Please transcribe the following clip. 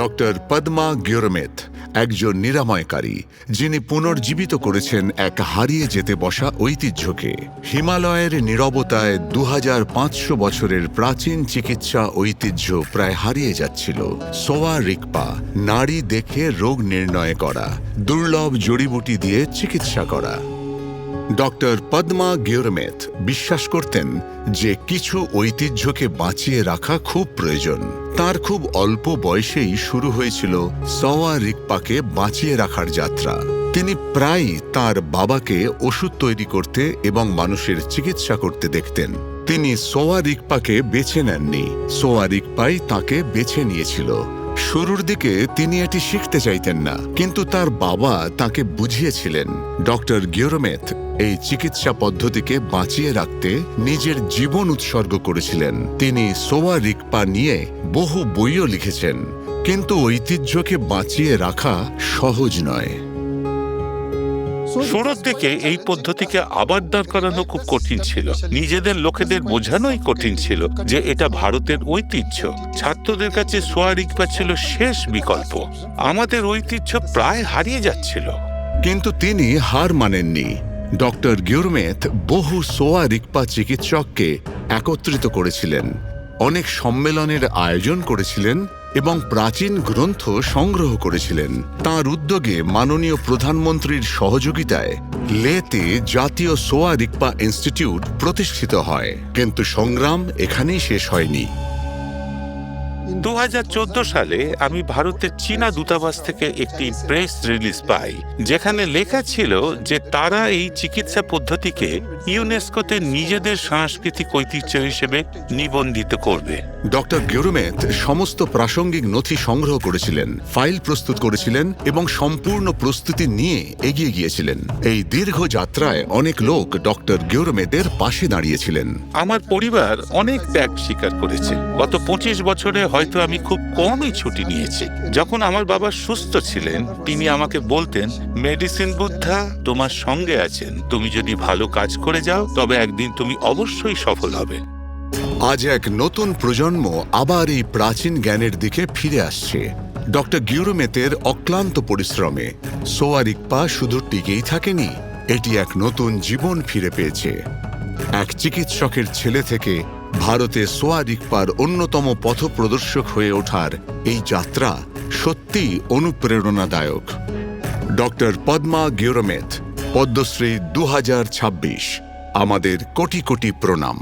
Doctor Padma গিওরমেথ একজন নিরাময়কারী, যিনি পুনর্জীবিত করেছেন এক হারিয়ে যেতে বসা ঐতিহ্যকে। হিমালয়ের নীরবতায় 2500 বছরের প্রাচীন চিকিৎসা ঐতিহ্য প্রায় হারিয়ে যাচ্ছিল। সোয়া রিগপা, নাড়ি দেখে রোগ নির্ণয় করা, দুর্লভ জড়িবুটি দিয়ে চিকিৎসা করা। ডক্টর পদ্মা গিওরমেথ বিশ্বাস করতেন যে কিছু ঐতিহ্যকে বাঁচিয়ে রাখা খুব প্রয়োজন। তার খুব অল্প বয়সেই শুরু হয়েছিল সোয়া রিগপাকে বাঁচিয়ে রাখার যাত্রা। তিনি প্রায়ই তার বাবাকে ওষুধ তৈরি করতে এবং মানুষের চিকিৎসা করতে দেখতেন। তিনি সোয়া রিগপাকে বেছে নেননি, সোয়া রিগপাই তাকে বেছে নিয়েছিল। শুরুর দিকে তিনি এটি শিখতে চাইতেন না, কিন্তু তার বাবা তাকে বুঝিয়েছিলেন। ডক্টর গিওরমেথ এই চিকিৎসা পদ্ধতিকে বাঁচিয়ে রাখতে নিজের জীবন উৎসর্গ করেছিলেন। তিনি সোয়া রিগপা নিয়ে বহু বইও লিখেছেন, কিন্তু ঐতিহ্যকে বাঁচিয়ে রাখা সহজ নয়। শুরুর দিকে এই পদ্ধতিকে আবার দাঁড় করানো খুব কঠিন ছিল। নিজেদের লোকেদের বোঝানোই কঠিন ছিল যে এটা ভারতের ঐতিহ্য। ছাত্রদের কাছে সোয়া রিগপা ছিল শেষ বিকল্প। আমাদের ঐতিহ্য প্রায় হারিয়ে যাচ্ছিল। কিন্তু তিনি হার মানেননি। ডক্টর গিওরমেথ বহু সোয়া রিগপা চিকিৎসককে একত্রিত করেছিলেন, অনেক সম্মেলনের আয়োজন করেছিলেন এবং প্রাচীন গ্রন্থ সংগ্রহ করেছিলেন। তাঁর উদ্যোগে মাননীয় প্রধানমন্ত্রীর সহযোগিতায় লেতে জাতীয় সোয়া রিগপা ইনস্টিটিউট প্রতিষ্ঠিত হয়। কিন্তু সংগ্রাম এখানেই শেষ হয়নি। 2014 সালে আমি ভারতের চীনা দূতাবাস থেকে একটি প্রেস রিলিজ পাই, যেখানে লেখা ছিল যে তারা এই চিকিৎসা পদ্ধতিকে ইউনেস্কোতে নিজেদের সাংস্কৃতিক ঐতিহ্য হিসেবে নিবন্ধিত করবে। ডক্টর গিওরমেথ সমস্ত প্রাসঙ্গিক নথি সংগ্রহ করেছিলেন, ফাইল প্রস্তুত করেছিলেন এবং সম্পূর্ণ প্রস্তুতি নিয়ে এগিয়ে গিয়েছিলেন। এই দীর্ঘ যাত্রায় অনেক লোক ডক্টর গিওরমেথের পাশে দাঁড়িয়েছিলেন। আমার পরিবার অনেক ত্যাগ স্বীকার করেছে। গত 25 বছরে হয়তো আমি খুব কমই ছুটি নিয়েছি। যখন আমার বাবা সুস্থ ছিলেন, তিনি আমাকে বলতেন, মেডিসিন বুদ্ধা তোমার সঙ্গে আছেন। তুমি যদি ভালো কাজ করে যাও, তবে একদিন তুমি অবশ্যই সফল হবে। আজ এক নতুন প্রজন্ম আবার এই প্রাচীন জ্ঞানের দিকে ফিরে আসছে। ডক্টর গিওরমেথের অক্লান্ত পরিশ্রমে সোয়া রিগপা শুধু টিকেই থাকেনি, এটি এক নতুন জীবন ফিরে পেয়েছে। এক চিকিৎসকের ছেলে থেকে ভারতে সোয়া রিগপার অন্যতম পথপ্রদর্শক হয়ে ওঠার এই যাত্রা সত্যিই অনুপ্রেরণাদায়ক। ডক্টর পদ্মা গিওরমেথ, পদ্মশ্রী 2026, আমাদের কোটি কোটি প্রণাম।